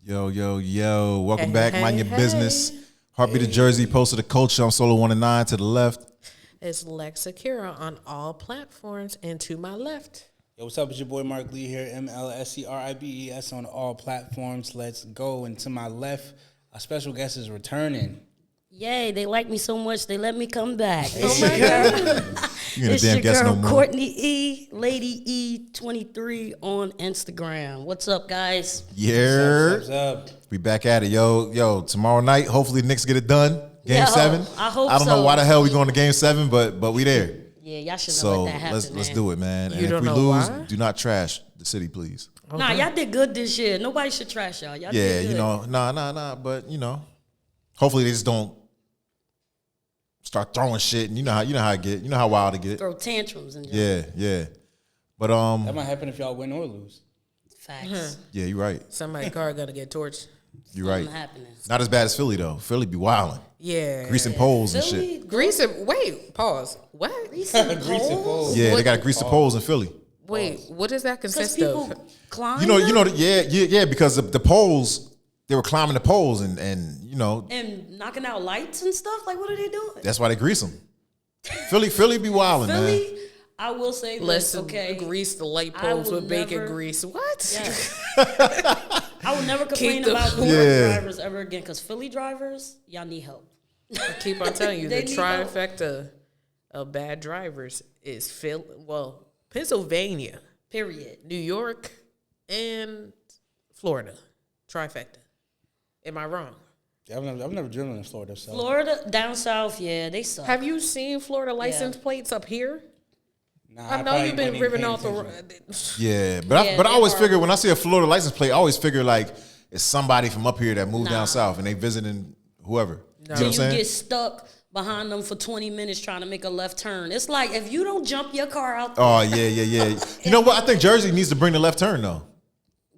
Yo, yo, yo. Welcome back. Mind your business. Heartbeat of Jersey, Post of the Culture. I'm Solo 1 and 9 to the left. It's Lex Akira on all platforms, and to my left. Yo, what's up? It's your boy Mark Lee here, MLSCRIBES on all platforms. Let's go. And to my left, our special guest is returning. Yay, they like me so much, they let me come back. Oh my God. You ain't a It's damn your guest girl, no more. Courtney E, Lady E23 on Instagram. What's up, guys? Yeah. What's up? We back at it. Yo, tomorrow night, hopefully Knicks get it done. Game Yeah, 7. I hope I don't know so. why the hell we going to Game 7, but we there. Yeah, y'all should know So what that happened. let's do it, man. You And if don't we know lose, why? do not trash the city, please. Nah, y'all did good this year. Nobody should trash y'all. Y'all Yeah, did good. you know, nah. But hopefully they just don't start throwing shit. And you know how it get. You know how wild it get. Throw tantrums and Yeah. But That might happen if y'all win or lose. facts. yeah, you're right. Somebody's car gonna get torched. You're right. Something happening. Not as bad as Philly though. Philly be wilding, Yeah. greasing poles and shit. Philly, Grease it. Wait, pause. What? recent Grease and polls? polls. Yeah, they What- got to grease the poles in Philly. Wait, what does that Because consist people of? climb You know, them yeah, because the poles, they were climbing the poles, and and knocking out lights and stuff. Like, what are they doing? that's why they grease them. Philly be wilding, man. Philly, I will say this, Let's okay? grease the light I poles will with bacon never- grease. What? Yeah. I will never complain the- about Uber Yeah. drivers ever again because Philly drivers, y'all need help. I keep on telling you, They the need help. trifecta of bad drivers is Pennsylvania, Period. New York, and Florida. Trifecta. Am I wrong? Yeah, I've never driven in Florida, so. Florida, down south, yeah, they suck. Have you seen Florida license plates up here? Nah, I know probably you've been wasn't ripping paying off the attention. road. Yeah, but Yeah, I they always are. figure when I see a Florida license plate, I always figure like it's somebody from up here that moved down south and they visiting whoever. You know what I'm you saying? get stuck behind them for 20 minutes trying to make a left turn. It's like if you don't jump your car out there, Oh yeah. You know what? I think Jersey needs to bring the left turn though.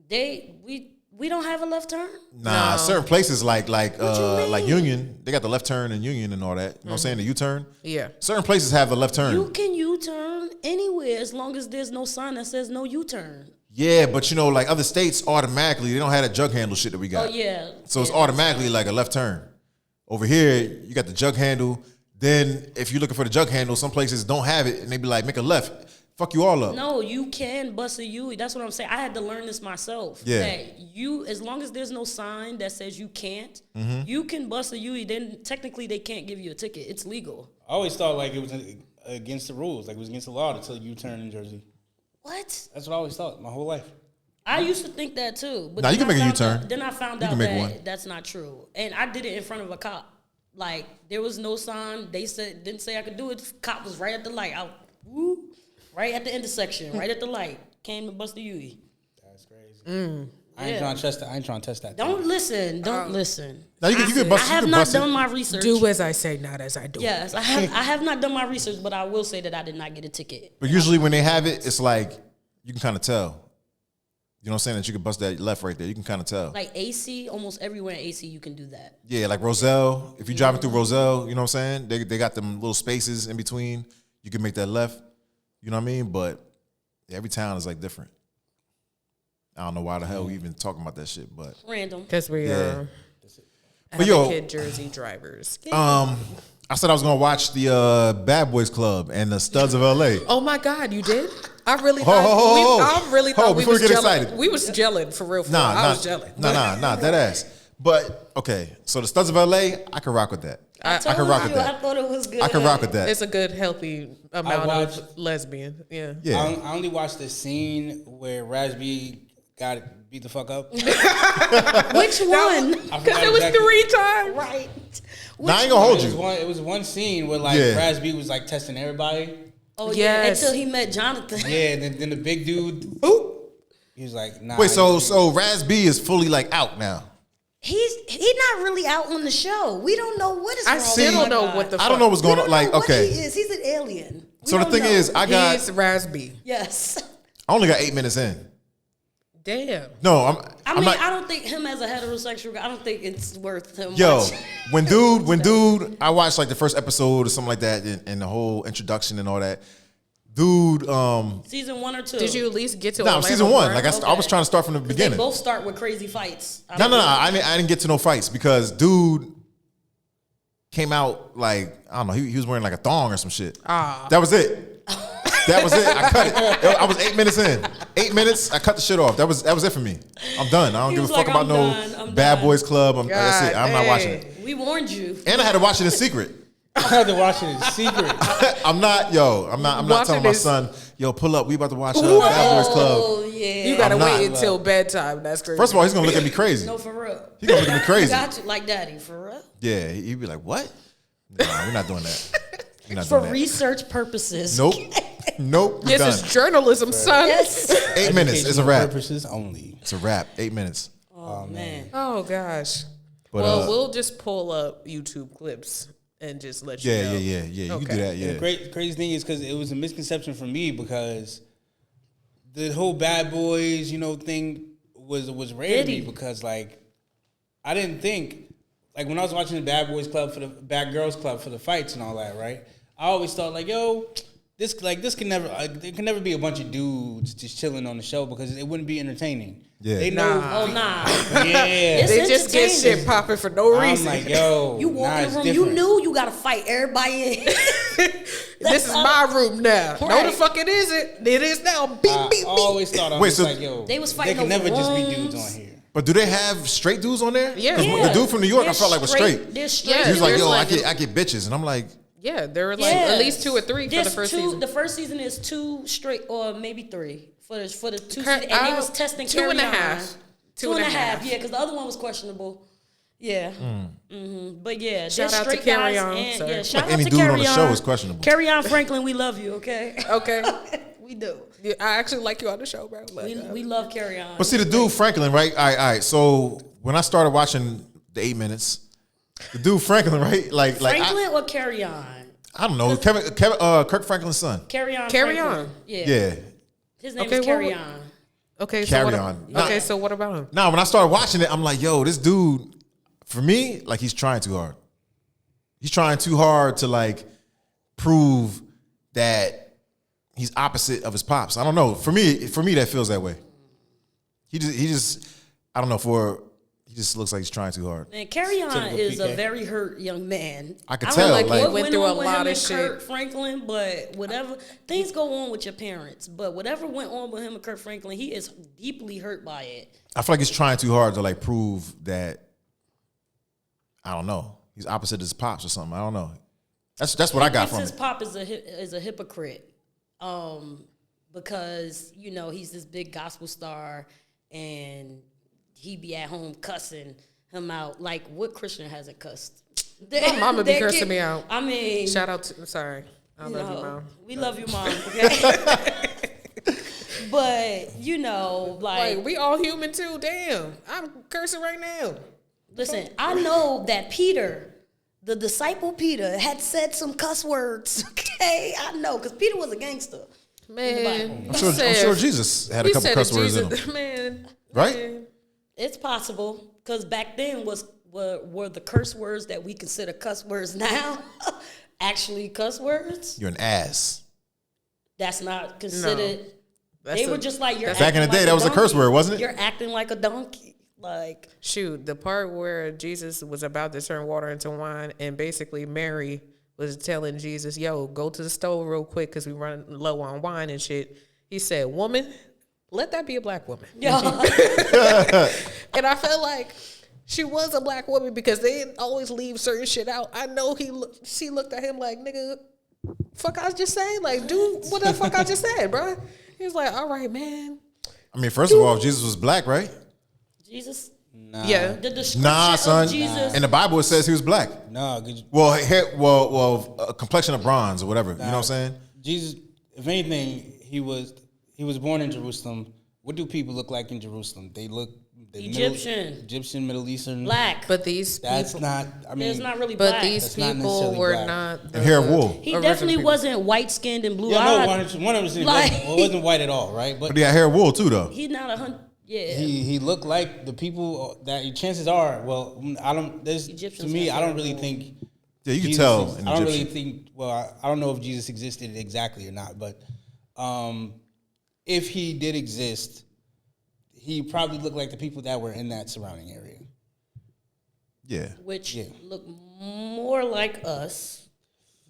we don't have a left turn. Nah, certain places like you mean? Union, they got the left turn in Union and all that. You know what I'm saying? The U-turn. Yeah. Certain places have the left turn. You can U-turn anywhere as long as there's no sign that says no U-turn. Yeah, but like other states automatically, they don't have that jug handle shit that we got. Oh yeah. So it's Yeah. automatically like a left turn. Over here, you got the jug handle. Then if you're looking for the jug handle, some places don't have it and they be like, make a left. Fuck you all up. No, you can bust a U. That's what I'm saying. I had to learn this myself. Yeah. That you, as long as there's no sign that says you can't, Mm-hmm. you can bust a U. Then technically they can't give you a ticket. It's legal. I always thought like it was against the rules, like it was against the law to tell you turn in Jersey. What? That's what I always thought my whole life. I used to think that too. But Nah, you then can make a I found U-turn. out- Then I found You out can make that one. that's not true. And I did it in front of a cop. Like there was no sign. They didn't say I could do it. Cop was right at the light. Right at the intersection. Right at the light. Came to bust the U. That's crazy. I ain't trying to test that. I ain't trying to test that. Don't listen. Don't listen. Now you can I bust. You have can not bust it. done my research. Do as I say, not as I do. Yes, I have not done my research, but I will say that I did not get a ticket. But usually when they have it, it's like you can kind of tell. You know what I'm saying? That you can bust that left right there. You can kind of tell. Like AC, almost everywhere in AC you can do that. Yeah, like Roselle. If you're driving through Roselle, you know what I'm saying? They got them little spaces in between. You can make that left. You know what I mean? But every town is like different. I don't know why the hell we even talking about that shit, but Random. Because we Yeah. are But yo, kid Jersey drivers. I said I was gonna watch the Bad Boys Club and the Studs of LA. Oh my God, you did? I really Ho, thought ho, ho, ho. I really Ho, thought we before was we get gelling. excited. We was gelling for real. I was gelling. Nah, that ass. But okay, so the Studs of LA, I can rock with that. I can rock with that. I thought it was good. I can rock with that. It's a good, healthy amount watched- of lesbian. Yeah. Yeah. I only watched the scene where Rasby got beat the fuck up. Which one? Because it was 3 times. Right. Now I ain't gonna hold you. It was one scene where like Yeah. Rasby was like testing everybody. Oh yeah, Yes. until he met Jonathan. Yeah, and then the big dude, he was like, nah. Wait, so Raz B is fully like out now. He's not really out on the show. We don't know what is wrong. I still don't know what the fuck. I don't know what's We going don't on. Like, know what okay. he is. He's an alien. We So the don't thing know. is, I He's Rasby. yes. I only got 8 minutes in. Damn. No, I I'm mean, not. I don't think him as a heterosexual guy, I don't think it's worth him. Yo, watching. when dude, I watched like the first episode or something like that, and the whole introduction and all that. dude. Season 1 or 2? Did you at least get to? No, Orlando season 1. Brown? Like I was trying to start from the They beginning. both start with crazy fights. No. I didn't get to no fights because dude came out like I don't know. He was wearing like a thong or some shit. That was it. That was it. I cut it. I was 8 minutes in. 8 minutes. I cut the shit off. That was it for me. I'm done. I don't He give a was fuck like, about I'm no done. Bad Boys Club. That's it. I'm not watching it. We warned you. And I had to watch it in secret. I had to watch it in secret. I'm not telling my this- son, yo, pull up. We about to watch Bad Boys Club. Oh yeah. You gotta I'm not. wait until bedtime. That's crazy. First of all, he's gonna look at me crazy. No, for real. He's gonna look at me crazy. Got you like daddy, for real. Yeah, he'd be like, what? Nah, we're not doing that. We're not For doing that. research purposes. Nope. Nope. this Done. is journalism, son. Yes. 8 minutes. It's a wrap. Purposes only. It's a wrap. 8 minutes. Oh man. Oh gosh. But, Well, we'll just pull up YouTube clips and just let you know. Yeah. You Okay. can do that. Yeah. The crazy thing is because it was a misconception for me because the whole Bad Boys, thing was rare to me Diddy. because like I didn't think like when I was watching the Bad Boys Club for the Bad Girls Club for the fights and all that, right? I always thought like, yo, this can never there can never be a bunch of dudes just chilling on the show because it wouldn't be entertaining. Yeah. They know. Oh nah. Yeah. It's They just get entertaining. shit popping for no I'm reason. like, yo, You walk in it's the room, different. you knew you gotta fight everybody in. This is my room now. No, the Right. fuck it isn't. It is now. Beep, I beep, beep. always thought I Wait, was so like, yo, They was fighting They can over never just be rooms. dudes on here. But do they have straight dudes on there? Yeah. 'Cause Yeah. the dude from New York, I They're felt like was straight. They're straight. Yeah. He was like, There's yo, like- I get bitches. And I'm like, Yeah, there were like Yeah. at least 2 or 3 for the There's first two, season. The first season is 2 straight, or maybe 3 for the 2 Cur- seasons, and they was testing 2 and a Carry On. half. 2 and a half, yeah, because the other one was questionable. Yeah, but yeah, Shout they're out to straight Carry guys, On, and sorry. yeah, shout Any out to dude on Carry the On. show is questionable. Carry On, Franklin, we love you. Okay, Okay. we do. Yeah, I actually like you on the show, bro. Like, We love Carry On. but see the dude Franklin, right? All right. So when I started watching the 8 minutes, the dude Franklin, right? Like Franklin or Carry On? I don't know, Kirk Franklin's son. Carry On. Carry Franklin. On. Yeah. Yeah. His name Okay, is Carry what- On. okay, so Carry what, On. Okay, Nah. so what about him? Now, when I started watching it, I'm like, yo, this dude, for me, like he's trying too hard. He's trying too hard to like prove that he's opposite of his pops. I don't know. For me, that feels that way. He just, I don't know. He just looks like he's trying too hard. And Carry On Typical is a PK. very hurt young man. I could don't tell, know like- what He went went through on a with lot him of and Kurt shit. Franklin, but whatever things go on with your parents, but whatever went on with him and Kurt Franklin, he is deeply hurt by it. I feel like he's trying too hard to like prove that, I don't know, he's opposite of his pops or something. I don't know. That's what I got Thinks from his it. pop is a hypocrite, because he's this big gospel star and he be at home cussing him out. Like, what Christian hasn't cussed? My mama be That cursing kid- me out. I mean, Shout out to, I'm sorry. I you love you, know, mom. we love you, mom. Okay. But Like, we all human too. Damn. I'm cursing right now. listen, I know that Peter, the disciple Peter, had said some cuss words. Okay, I know, because Peter was a gangster. Man. I'm sure Jesus had a couple cuss words in him. Man. Right? Man. It's possible, because back then were the curse words that we consider cuss words now actually cuss words? You're an ass. That's not considered. That's They were just like, you're Back in the acting day, like that was a curse donkey. word, wasn't it? You're acting like a donkey. Like, Shoot, the part where Jesus was about to turn water into wine, and basically Mary was telling Jesus, yo, go to the stove real quick because we run low on wine and shit. He said, woman, let that be a black woman. yeah. And I felt like she was a black woman because they didn't always leave certain shit out. I know she looked at him like, nigga, fuck I just said? Like, dude, what the fuck I just said, bro? He was like, all right, man. I mean, first of all, Jesus was black, right? Jesus, Yeah. the description Nah, son. of Jesus. In the Bible, it says he was black. No, cause Well, a complexion of bronze or whatever. You know what I'm saying? Jesus, if anything, he was born in Jerusalem. What do people look like in Jerusalem? They look Egyptian. Egyptian, Middle Eastern. Black. But these That's people, not. I mean, There's not really but black. these That's not people necessarily were black. not. And hair of wool. He original definitely people. wasn't white skinned and blue yeah, eyed. no, one of them Like- wasn't white at all, right? But he had hair of wool too, though. He's not 100. Yeah. He looked like the people that. Chances are, well, I don't. There's to Egyptians me, have I don't hair really wool. think. Yeah, you can Jesus tell is- in I don't really Egyptian. think. Well, I don't know if Jesus existed exactly or not, but if he did exist, he probably looked like the people that were in that surrounding area. Yeah. Which look more like us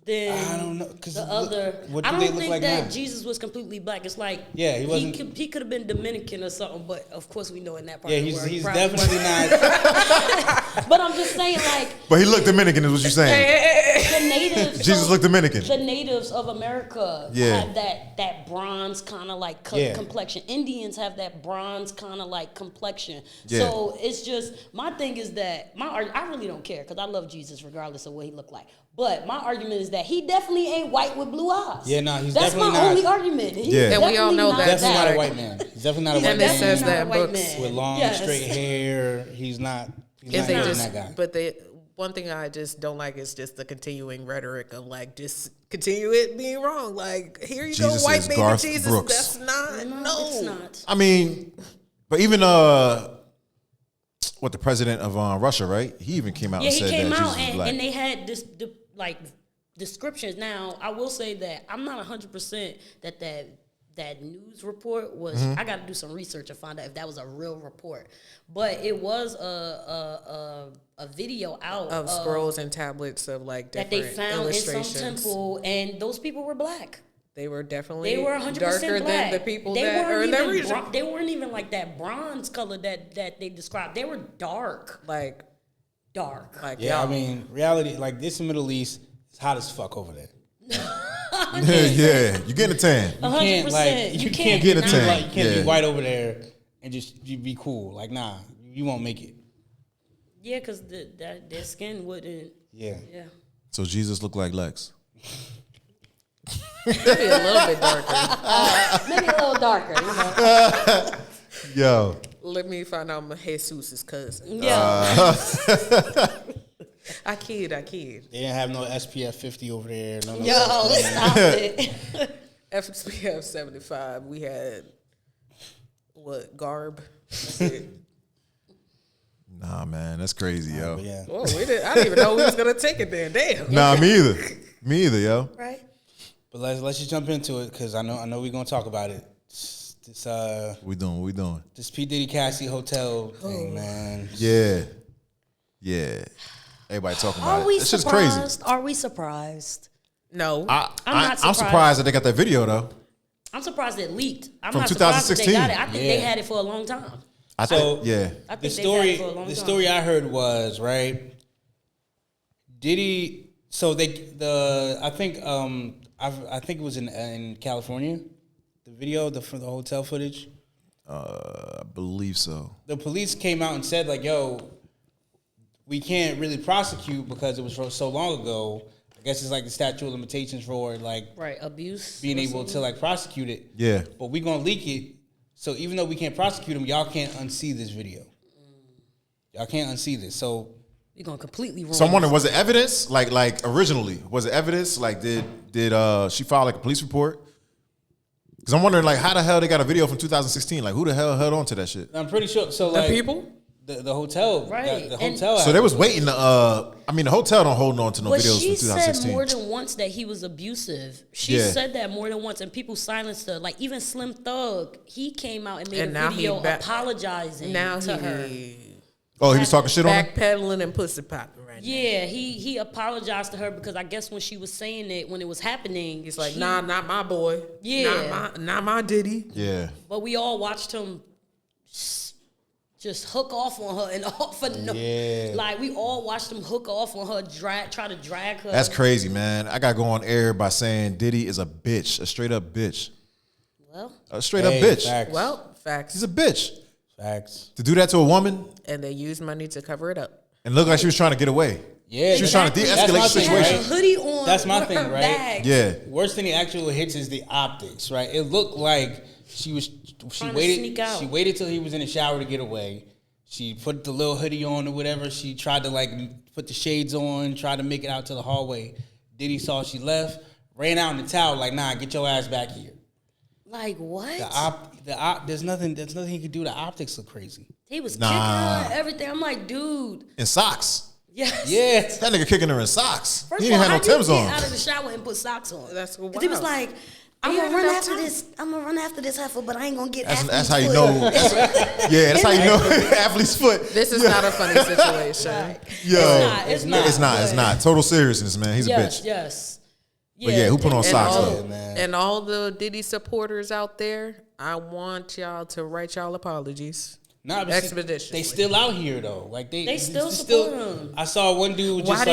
than I don't know, 'cause the other. what do I they don't look think like that now? Jesus was completely black. It's like He wasn't. He could have been Dominican or something, but of course we know in that part. Yeah, of the he's world, he he's probably definitely wasn't. not. But I'm just saying, like But he looked Dominican, is what you're saying. the natives. Jesus looked Dominican. The natives of America Yeah. have that bronze kind of like complexion. Indians have that bronze kind of like complexion. Yeah. So it's just my thing is that I really don't care because I love Jesus regardless of what he looked like. But my argument is that he definitely ain't white with blue eyes. Yeah, no, he's That's definitely my not. only argument. He's Yeah. And we all know definitely that. Definitely not a Like- white man. He's definitely not a He's white And it man. says definitely that not a white books man. With long Yes. straight hair. He's not If they even just, that guy. but one thing I just don't like is just the continuing rhetoric of like just continue it being wrong. Like here you Jesus go, white is baby Garth Jesus. Brooks. That's not No, it's not. I mean, but even what the president of Russia, right? He even came out Yeah, and he said came that out Jesus was black. and they had like descriptions. Now, I will say that I'm not 100% that news report was. Mm-hmm. I got to do some research and find out if that was a real report. But it was a video out of scrolls and tablets of like that different they found in some illustrations. temple, and those people were black. They were definitely They were 100% darker black. than the people they that are in that region. they weren't even like that bronze color that they described. They were dark. Like Yeah, y'all. I mean, reality, like this in the Middle East, it's hot as fuck over there. yeah, you getting a tan. You can't 100%. like you can't get a be tan. white, you can't Yeah. be white over there and just you be cool. Like nah, you won't make it. Yeah, because their skin wouldn't. Yeah. Yeah. So Jesus looked like Lex. maybe a little bit darker. Maybe a little darker, you know. Yo. Let me find out my Jesus's cousin. Yeah. I kid. They didn't have no SPF 50 over there. No, Yo, stop it. SPF 75. We had what garb? That's it. Nah, man, that's crazy, yo. But yeah. Oh, I didn't even know we was gonna take it there. Damn. Nah, me either. Me either, yo. Right? But let's just jump into it because I know we're gonna talk about it. This What we doing? this P Diddy Cassie hotel thing, man. Yeah. Yeah. Everybody talking about Are it. we It's just crazy. surprised? Are we surprised? No. I'm I'm surprised that they got that video though. I'm surprised it leaked. I'm From not surprised that they 2016. got it. I think they Yeah. had it for a long time. I So- think, yeah. I The think they had it for a long the time. story I heard was right. Diddy, so I think it was in California. The video, for the hotel footage. I believe so. The police came out and said like, "Yo, we can't really prosecute because it was from so long ago. I guess it's like the statute of limitations for like Right, abuse. being or able something. to like prosecute it. Yeah. But we gonna leak it. So even though we can't prosecute them, y'all can't unsee this video. Y'all can't unsee this. So You're gonna completely ruin. So I'm wondering, this. was it evidence? Like originally, was it evidence? Like did she file like a police report? Because I'm wondering like how the hell they got a video from 2016? Like who the hell held on to that shit? I'm pretty sure. So The like people? the hotel, Right. The And- hotel. So they was waiting to. I mean, the hotel don't hold on to no But videos she from said 2016. more than once that he was abusive. She Yeah. said that more than once, and people silenced her. Like even Slim Thug, he came out and made And a now he video back- apologizing Now to her. he Oh, he was talking shit on her. backpedaling and pussy popping right now. Yeah, he apologized to her because I guess when she was saying it, when it was happening, He's like, he- nah, not my boy. Yeah. Not my Diddy. Yeah. But we all watched him just hook off on her and all for no. Yeah. Like we all watched him hook off on her, try to drag her. That's crazy, man. I got to go on air by saying Diddy is a bitch, a straight up bitch, Well, a straight up bitch. Facts. Well, facts. He's a bitch Facts. to do that to a woman And they used money to cover it up. and look like she was trying to get away. Yeah, She was trying to That's my de-escalate the thing, she had situation. a hoodie on. That's my with thing, her right? bag. Yeah. Worse than the actual hits is the optics, right? It looked like she Trying to waited. sneak out. She waited till he was in the shower to get away. She put the little hoodie on or whatever. She tried to like put the shades on, tried to make it out to the hallway. Diddy saw she left, ran out in the towel like, nah, get your ass back here. Like what? There's nothing he could do. The optics look crazy. He was Nah. kicking her and everything. I'm like, dude, In socks. yes. Yeah. That nigga kicking her in socks. First He of didn't all, have no how Timbs you get on. out of the shower and put socks on? That's 'Cause he was wild. like, I'm He gonna had run enough after time. this. I'm gonna run after this heifer, but I ain't gonna get. That's how athlete's you foot. know. That's how you know athlete's foot. This is not a funny situation. Yo, It's it's not. not. Total seriousness, man. He's a Yes, bitch. yes. But yeah, who put on And socks all, though? man. and all the Diddy supporters out there, I want y'all to write y'all apologies. Nah, but see, Expeditiously. they still out here though. Like They still support him. I saw one dude just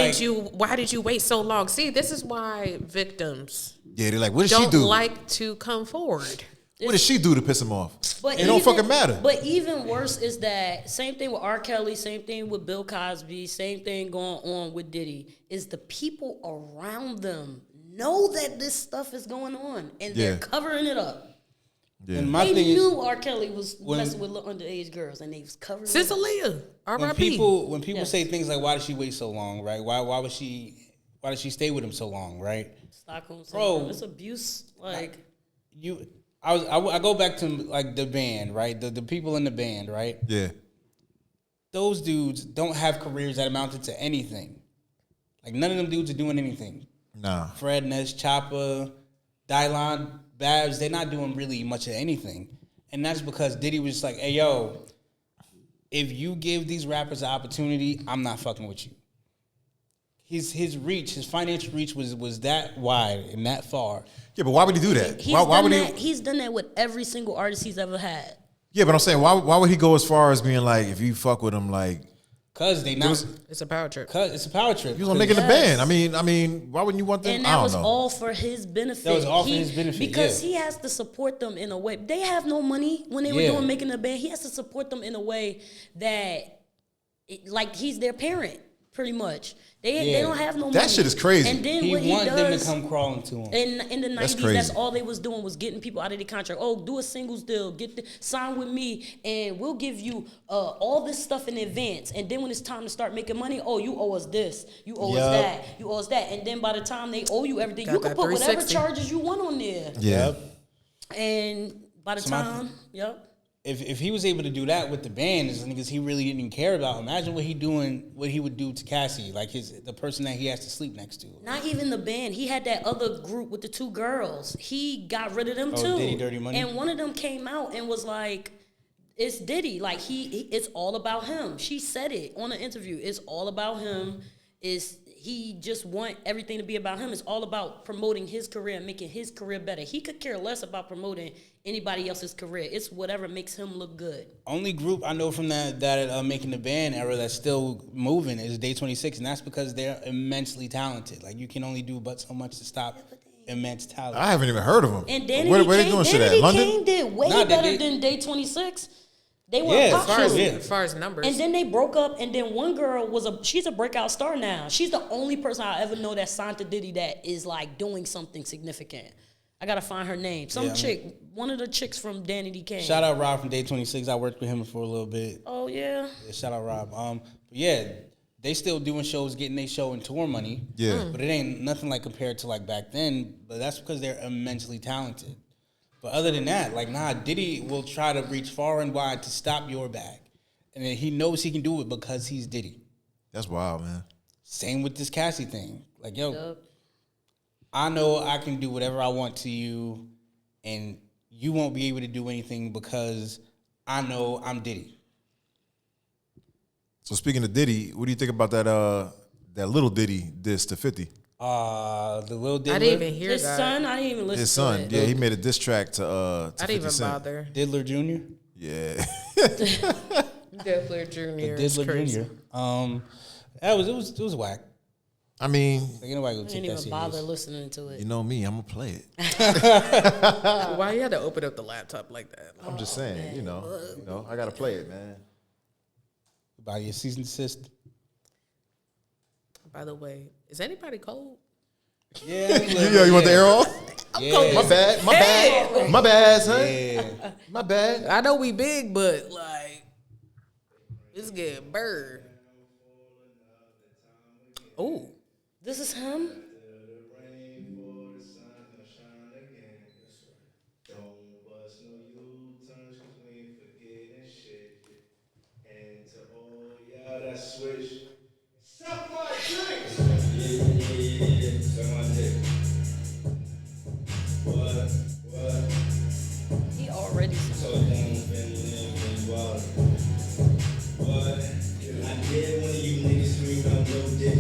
Why did you wait so long? See, this is why victims Yeah, they're like, what did she don't do? like to come forward. What did she do to piss him off? But It don't fucking matter. But even worse is that same thing with R. Kelly, same thing with Bill Cosby, same thing going on with Diddy. Is the people around them know that this stuff is going on and they're Yeah. covering it up. Yeah. And my They thing is, knew R. Kelly was messing with little underage girls and they was covering it Since up. Aaliyah, when R.I.P. people Yes. say things like, "Why did she wait so long?" Right? Why did she stay with him so long? Right? Stockholm Bro. syndrome. It's abuse. Like I go back to like the band, right? The people in the band, right? Yeah. Those dudes don't have careers that amounted to anything. Like none of them dudes are doing anything. Nah. Fred Ness, Chopper, Dylon, Babs, they're not doing really much of anything. And that's because Diddy was just like, hey, yo, if you give these rappers an opportunity, I'm not fucking with you. His reach, his financial reach was that wide and that far. Yeah, but why would he do that? Why would he? He's done that with every single artist he's ever had. Yeah, but I'm saying, why would he go as far as being like, if you fuck with him, like, Cause they not, It's a power trip. cause it's a power trip. he was gonna make it in the band. I mean, why wouldn't you want them? And I that don't was know. all for his benefit. That was all for his benefit, Because yeah. he has to support them in a way. They have no money when they were Yeah. doing making the band. He has to support them in a way that, like, he's their parent, pretty much. They Yeah. don't have no money. That shit is crazy. And then He what he wanted them to does come crawling to him. in the 90s, crazy. that's all they was doing was getting people out of the contract. Oh, do a singles deal, sign with me, and we'll give you all this stuff in advance. And then when it's time to start making money, oh, you owe us this, you owe us Yup. that, you owe us that. And then by the time they owe you everything, Got you can that put whatever 360. charges you want on there. Yeah. And by the So my- time, yep. If he was able to do that with the band, it's niggas he really didn't care about. Imagine what he would do to Cassie, like the person that he has to sleep next to. Not even the band. He had that other group with the two girls. He got rid of them Oh, too. Diddy Dirty Money? And one of them came out and was like, "It's Diddy. Like it's all about him." She said it on an interview. It's all about him. He just want everything to be about him. It's all about promoting his career and making his career better. He could care less about promoting anybody else's career. It's whatever makes him look good. Only group I know from that making the band era that's still moving is Day 26, and that's because they're immensely talented. Like you can only do but so much to stop immense talent. I haven't even heard of him. And Danny where King, they doing shit at? Danny London? King did way Nah, they better did- than Day 26. They were Yeah, a as pop far as- show. yeah. As far as numbers. And then they broke up, and then one girl she's a breakout star now. She's the only person I ever know that signed to Diddy that is like doing something significant. I gotta find her name. Some Yeah, chick, one of the chicks from Danny D. Kane. Shout out Rob from Day 26. I worked with him for a little bit. Oh yeah. Yeah, shout out Rob. But yeah, they still doing shows, getting their show and tour money. Yeah. But it ain't nothing like compared to like back then. But that's because they're immensely talented. But other than that, like Diddy will try to reach far and wide to stop your bag. And then he knows he can do it because he's Diddy. That's wild, man. Same with this Cassie thing. Like, yo, Yup. I know I can do whatever I want to you, and you won't be able to do anything because I know I'm Diddy. So speaking of Diddy, what do you think about that little Diddy diss to 50? The Lil Diddler. I didn't even hear His that. son, I didn't even listen His to son, it. yeah, he made a diss track to I 50 didn't even Cent. bother. Diddler Jr. Yeah. Diddler Jr. is Diddler crazy. Jr. It was whack. I mean, Like, ain't nobody gonna I take didn't that even bother serious. listening to it. you know me, I'm gonna play it. Why you had to open up the laptop like that? I'm just saying, you know, I gotta play it, man. By your season desist. By the way, is anybody cold? Yeah, You want the arrow off? Yeah. My bad, son. Yeah. My bad. I know we big, but like, it's getting bird. Oh, This is him? Switch. Suck my dick. Yeah. Suck my dick. What? already So signed. down, family, wild. But I did one of you niggas scream out no dick.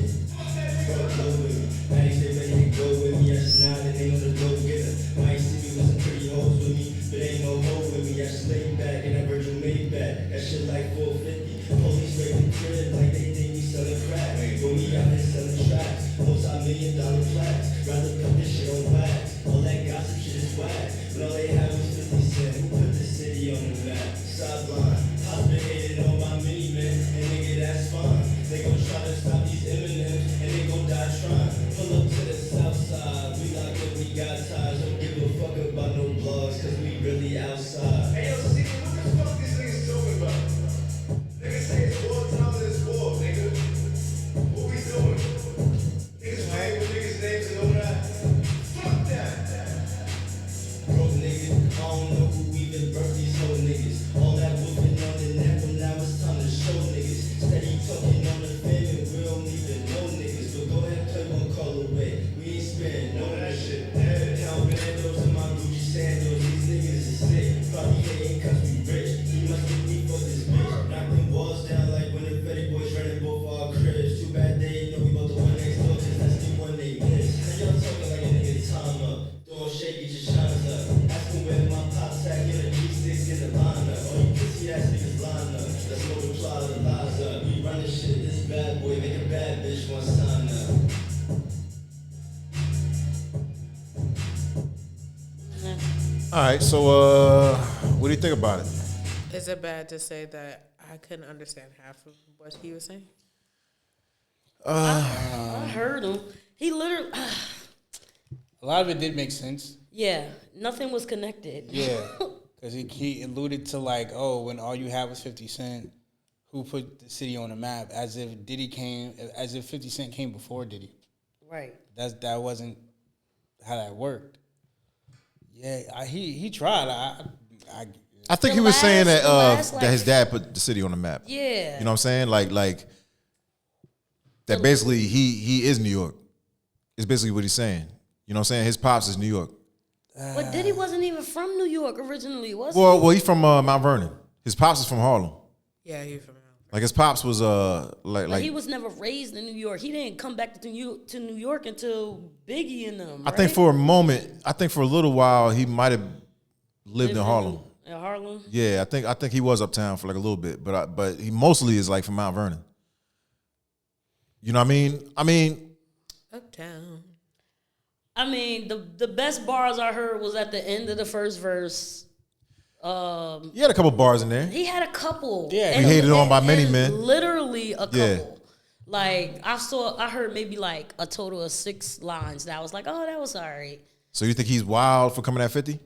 Fuck go with me. Now they say ready to go with me. I just nod and ain't on the go getter. Might see me with some pretty hoes with me, but ain't no hoe with me. I just lay back in that Virgil Maybach. That shit like 450. Police raid the crib like they think we selling crack. But we out here selling tracks. Multi-million-dollar plaques. Rather put this shit on wax. All that gossip shit is whack. But all they have was 50 cent. Who put the city on the map? Sideline. I've been hating on my miniman, and nigga, that's fine. They gon' try to stop these Eminem, and they gon' die trying. Pull up to the south side. We locked up, we got ties. Don't give a fuck about no blogs, cause we really outside. Hey, yo, see, what the fuck these niggas talking about? Niggas say it's war time and it's war, nigga. What we doing? Niggas playing with niggas' names and all that? Fuck that. Broke nigga, I don't know who even birthed these whole niggas. All that whooping on the net, but now it's time to show niggas. Steady talking on the fan and we don't even know niggas. But go ahead, play one call away. We ain't sparing none of that shit. Count bandos in my Gucci sandals. These niggas is sick. Probably hating cause we rich. He must get me for this bitch. Knock them walls down like when the Fetty boys running both our cribs. Too bad they ain't know we bout the one next door, cause that's the one they miss. Now y'all talking like a nigga time up. Don't shake it, just shines up. Asking where my pop's at, get a G6 in the lineup. All you pussy ass niggas line up. Let's multiply the lies up. We run this shit, this bad boy, make a bad bitch want sign up. All right, so what do you think about it? Is it bad to say that I couldn't understand half of what he was saying? I heard him. He literally, A lot of it did make sense. yeah, nothing was connected. Yeah, because he alluded to like, oh, when all you had was 50 Cent, who put the city on the map? As if 50 Cent came before Diddy. Right. That wasn't how that worked. Yeah, he tried. I think The he was saying that last, that his dad put the city on the map. Yeah. You know what I'm saying? Like that basically he is New York. It's basically what he's saying. You know what I'm saying? His pops is New York. But Diddy wasn't even from New York originally, was he? Well, he's from Mount Vernon. His pops is from Harlem. Yeah, he from Like his pops was But he was never raised in New York. He didn't come back to New York until Biggie and them. I think for a moment, for a little while, he might have lived in Harlem. In Harlem. Yeah, I think he was uptown for like a little bit, but he mostly is like from Mount Vernon. You know what I mean? uptown. I mean, the best bars I heard was at the end of the first verse. He had a couple bars in there. He had a couple. Yeah. And- He hated on by many and men. Literally a couple. Yeah. Like I heard maybe like a total of 6 lines that I was like, oh, that was all right. So you think he's wild for coming at 50?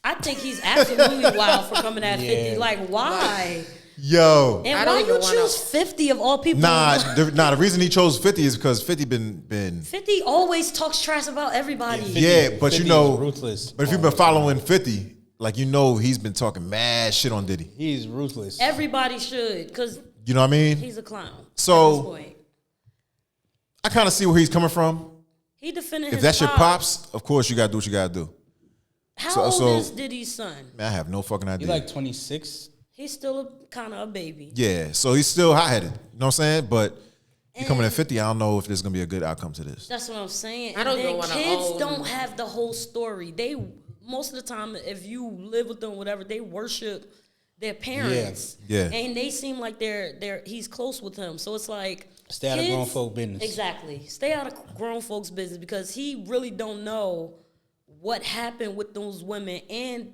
I think he's absolutely wild for coming at 50. Yeah. Like, why? Yo. And I don't why even you wanna- choose 50 of all people? The reason he chose 50 is because 50 been 50 always talks trash about everybody. Yeah, but 50 you know, is ruthless. But if you've been following 50, like you know he's been talking mad shit on Diddy. He's ruthless. Everybody should, because You know what I mean? he's a clown. So- at this point. I kind of see where he's coming from. He defended If his that's your pops. pops, of course you gotta do what you gotta do. How so- old is Diddy's son? Man, I have no fucking idea. He's like 26. He's still kind of a baby. Yeah, so he's still hot-headed. You know what I'm saying? But he coming at 50, I don't know if there's going to be a good outcome to this. That's what I'm saying. I don't And even then wanna kids own- don't have the whole story. They most of the time, if you live with them, whatever, they worship their parents. Yeah. And they seem like he's close with them. So it's like Stay out of grown folk business. Exactly. Stay out of grown folks' business because he really don't know what happened with those women. And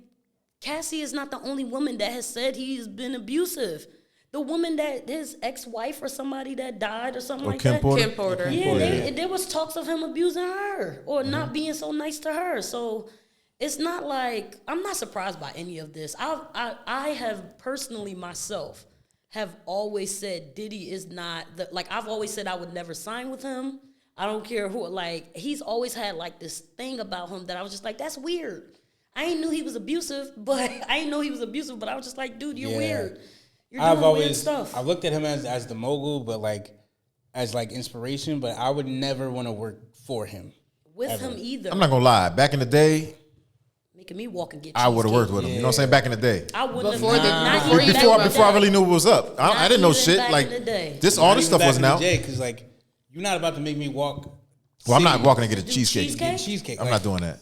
Cassie is not the only woman that has said he's been abusive. The woman that his ex-wife or somebody that died or something Or like Kim that. Porter? Kim Porter. Yeah, there was talks of him abusing her or not being so nice to her. So it's not like I'm not surprised by any of this. I have personally myself have always said Diddy is not I've always said I would never sign with him. I don't care who. Like he's always had like this thing about him that I was just like, that's weird. I ain't knew he was abusive, but I was just like, dude, you're Yeah. weird. You're doing weird I've stuff. looked at him as the mogul, but as inspiration, but I would never want to work for him. With ever. him either. I'm not going to lie. Back in the day, Making me walk and get I would have worked cheesecake. with him. You know what I'm saying? Back in the day. I wouldn't Before have. the- Not before even you back think in the about Before I day. really knew what was up. I Not didn't know even shit. back Like in the day. this, all this stuff was now. Because like you're not about to make me walk. Well, I'm not cities walking to get a Do cheesecake. cheesecake? cheesecake. I'm like, not doing that.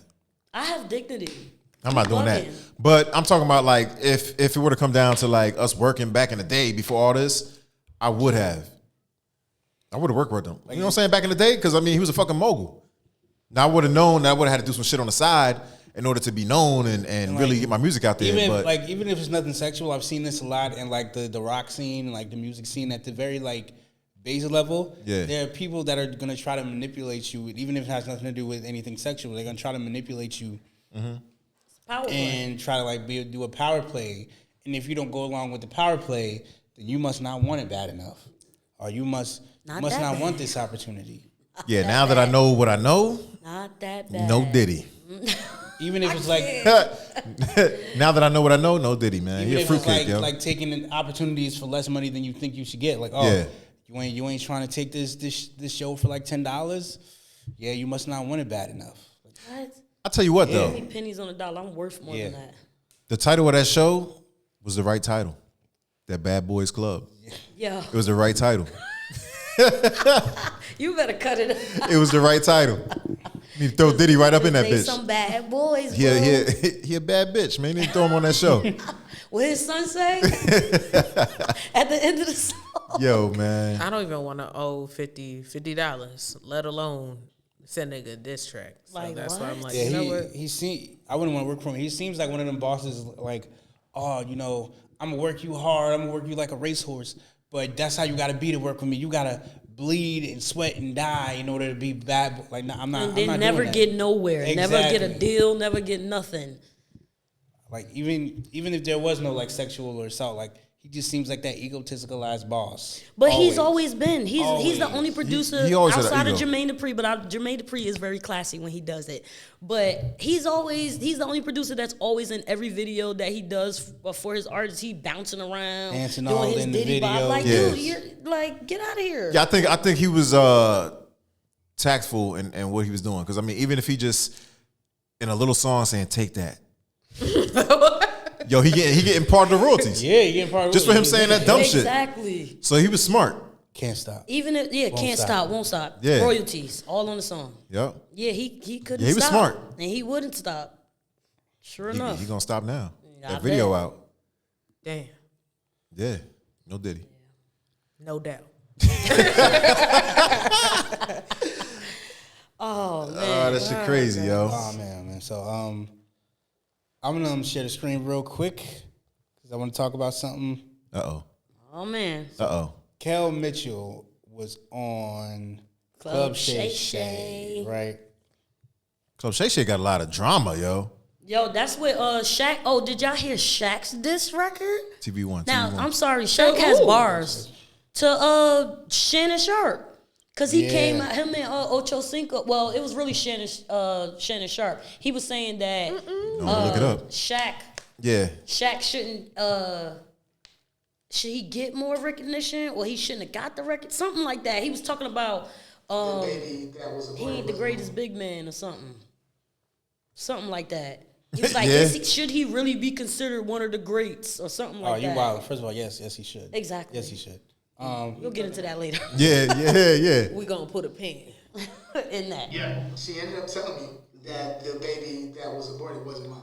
I have dignity. I'm not doing that. Bugging. But I'm talking about like if it were to come down to like us working back in the day before all this, I would have worked with him. You know what I'm saying? Back in the day, because I mean he was a fucking mogul. Now I would have known that I would have had to do some shit on the side in order to be known and like, really get my music out there. Even but even if it's nothing sexual, I've seen this a lot in like the rock scene and like the music scene at the very like base level. Yeah. There are people that are gonna try to manipulate you, even if it has nothing to do with anything sexual. They're gonna try to manipulate you Power play. and try to like do a power play. And if you don't go along with the power play, then you must not want it bad enough, or you must Not not that want bad. this opportunity. yeah, now that I know what I know, Not that bad. no Diddy. Even if it's like Now that I know what I know, no Diddy, man. even He a if it's fruitcake, like yo. like taking opportunities for less money than you think you should get. Like, oh, Yeah. you ain't trying to take this show for like $10. Yeah, you must not want it bad enough. What? I'll tell you what Give though, me pennies on the dollar. I'm worth more Yeah. than that. the title of that show was the right title. That Bad Boys Club. Yo, It was the right title. you better cut it. It was the right title. You need to throw Diddy right up in that Say bitch. some bad boys. He a, bro. he a bad bitch, man. You need to throw him on that show. What his son say? At the end of the song. Yo, man. I don't even want to owe $50, let alone send nigga a diss track. So Like, that's why I'm what? like, Yeah, you know what? I wouldn't want to work for him. He seems like one of them bosses. Like, oh, I'm gonna work you hard. I'm gonna work you like a racehorse. But that's how you gotta be to work with me. You gotta bleed and sweat and die in order to be bad. Like, nah, I'm not. And I'm then not never doing that. get nowhere. Never get a Exactly. deal. Never get nothing. Like even if there was no like sexual or assault, like he just seems like that egotistical ass boss. But he's always been. He's the Always. only producer he always had an outside of ego. Jermaine Dupri. But Jermaine Dupri is very classy when he does it. But he's the only producer that's always in every video that he does for his artists. He bouncing around, Dancing doing all his in the Diddy vibe. video. Like, Yeah. dude, you're like, get out of here. Yeah, I think he was tactful in what he was doing. Because, I mean, even if he just, in a little song saying, take that. Yo, he getting part of the royalties. Yeah, you getting part of Just for him saying that dumb shit. Exactly. So he was smart. Can't stop. Even if can't stop, won't stop. Yeah. Royalties, all on the song. Yep. Yeah, he couldn't. Yeah, he was stop. smart. And he wouldn't stop. Sure enough. He gonna stop now. I That video bet. out. Damn, Yeah. No Diddy. no doubt. Oh man. Oh, that shit crazy, yo. Oh man. So I'm gonna share the screen real quick because I want to talk about something. Uh-oh. Oh man. Uh-oh. Kel Mitchell was on Club Shay Shay, right? Club Shay Shay got a lot of drama, yo. Yo, that's what Shaq. Oh, did y'all hear Shaq's diss record? TV1. Now, TV1. I'm sorry, Shaq To has who? bars to Shannon Sharp. Cause he Yeah. came out, him and Ocho Cinco. Well, it was really Shannon Sharp. He was saying that No, look it up. Shaq Yeah. shouldn't should he get more recognition or he shouldn't have got the record, something like that. He was talking about Baby, that was a he word ain't the was greatest big man or something like that. He was like, Yeah. should he really be considered one of the greats or something Oh, like you that? wild. First of all, yes, he should. Exactly. Yes, he should. We'll get into that later. Yeah. We gonna put a pin. In that. Yeah. She ended up telling me that the baby that was aborted wasn't mine.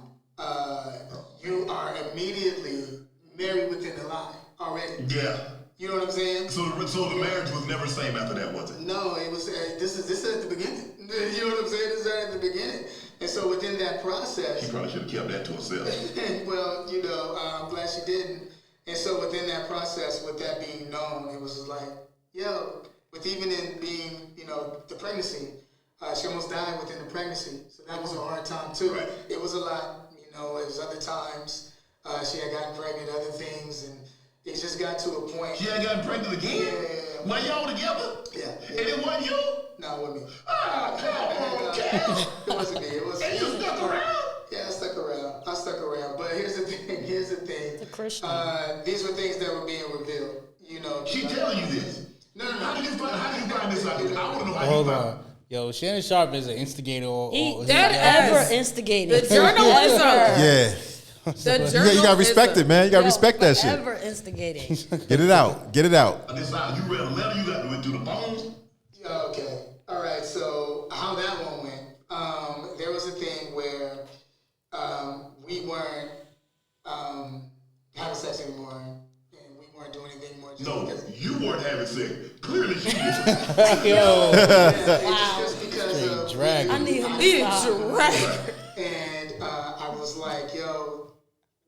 You are immediately married within the line already. Yeah. You know what I'm saying? So the marriage was never the same after that, was it? No, it was. This is at the beginning. You know what I'm saying? This is at the beginning. And so within that process, She probably should have kept that to herself. well, I'm glad she didn't. And so within that process, with that being known, it was just like, yo, with even in being, the pregnancy, she almost died within the pregnancy. So that was a hard time too. Right. It was a lot, it was other times. She had gotten pregnant, other things, and it just got to a point. She had gotten pregnant again? Yeah. Were y'all together? Yeah. And it wasn't you? No, it wasn't me. Ah, come on, Cal. It wasn't me. It was And you stuck around? Yeah, I stuck around. But here's the thing. The Christian. These were things that were being revealed. She telling you this. No. How did you find this out? I want to know how Hold you on. found Yo, Shannon Sharp is an instigator. That instigating. The journalism. Yeah. The You gotta respect it, man. You gotta respect that shit. Ever instigating. Get it out. Get it out. This out. You read a letter. You got to went through the phones. Yeah, okay. All right. So how that one went? There was a thing where we weren't having sex anymore, and we weren't doing anything more. Just No, because, you weren't having sex. Clearly, she was. Yo, just because of drag. I need him to It's stop. right. And I was like, yo,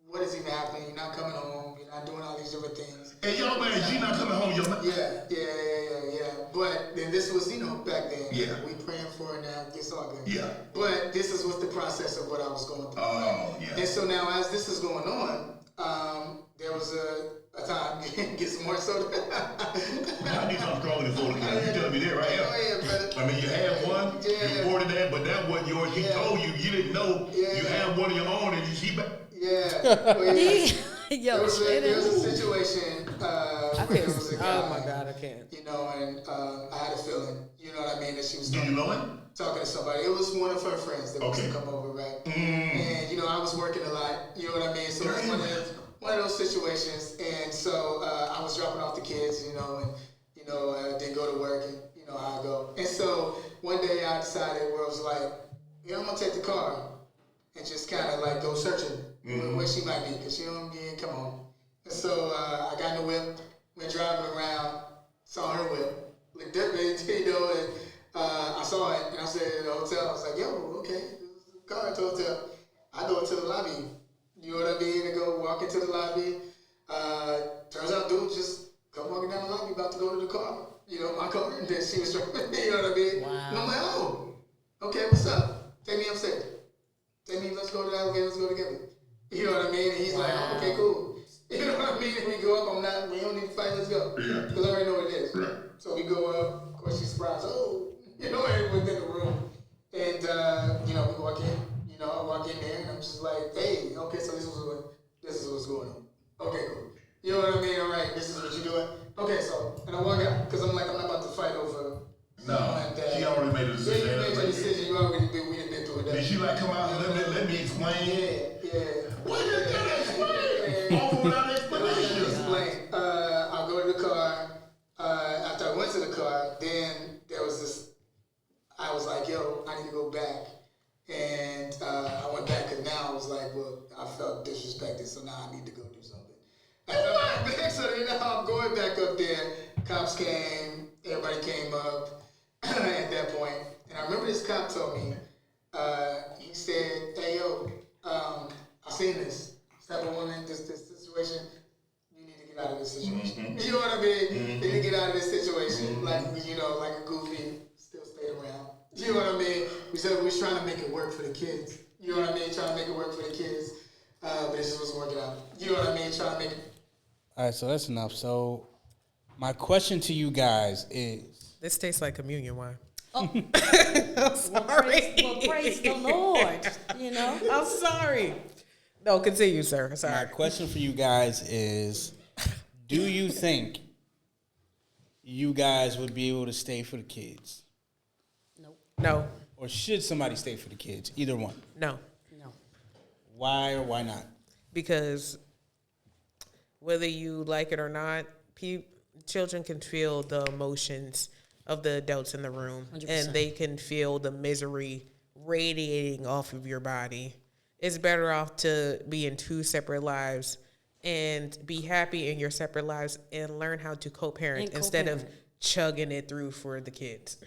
what is even happening? You're not coming home. You're not doing all these different things. Hey, yo, man, G not coming home. Yo, man. Yeah. But then this was, back then. Yeah. We praying for it now. It's all good. Yeah. But this is what the process of what I was going through. Oh, yeah. And so now as this is going on, there was a time, get some more soda. I need something stronger than soda. You telling me that right here. Go ahead, brother. I mean, you had one, Yeah. you ordered that, but that wasn't yours. He told you, you didn't know you had one of your own, and she back. Yeah. Well, yeah. Yo, There was Shannon. a situation I where there can't. was a guy, Oh my God, I can't. and I had a feeling, what I mean, that she was Do you know him? talking to somebody. It was one of her friends that was Okay. to come over, right? And I was working a lot, you know what I mean? So it was one of those situations, and so I was dropping off the kids, and didn't go to work, and how I go. And so one day I decided where I was like, I'm gonna take the car and just kind of like go searching where she might be, because she don't come home. And so I got in the whip, went driving around, saw her whip, looked different, and I saw it, and I said at the hotel, I was like, yo, okay, there's a car at the hotel. I go into the lobby, you know what I mean? I go walk into the lobby. Turns out dude just come walking down the lobby about to go to the car, my car, and then she was driving, you know what I mean? Wow. And I'm like, oh, okay, what's up? Take me upstairs. Take me, let's go to the elevator, let's go together. You know what I mean? And he's like, oh, okay, cool. You know what I mean? And we go up, we don't need to fight, let's go. Yeah. Because I already know what it is. Right. So we go up, of course she's surprised, oh, and within the room. And, we walk in, I walk in there, and I'm just like, hey, okay, so this is what's going on. Okay, cool. You know what I mean? All right, this is what you're doing. Okay, so, and I walk out, because I'm like, I'm not about to fight over No, like that. she already made a decision. Yeah, you made your decision, we done been through Did that. she like come out and let me explain? Yeah. What you gotta explain? All without explanation. Explain. I go to the car. After I went to the car, then there was this. I was like, "Yo, I need to go back," and I went back because now I was like, "Well, I felt disrespected, so now I need to go do something." So I'm going back up there. Cops came. Everybody came up at that point, and I remember this cop told me. He said, "Hey, yo, I seen this type of woman, this situation. You need to get out of this situation. You know what I mean? You need to get out of this situation. Like a goofy, still stayed around. You know what I mean? We said we was trying to make it work for the kids. You know what I mean? Trying to make it work for the kids, but it just wasn't working out. You know what I mean? Trying to make it." All right, so that's enough. So my question to you guys is, This tastes like communion wine. Oh. I'm sorry. Praise the Lord. I'm sorry. No, continue, sir. my Sorry. question for you guys is, do you think you guys would be able to stay for the kids? No. Or should somebody stay for the kids? Either one. No. No. Why or why not? Because whether you like it or not, children can feel the emotions of the adults in the room, 100%. and they can feel the misery radiating off of your body. It's better off to be in two separate lives and be happy in your separate lives and learn how to co-parent instead of chugging it through for the kids.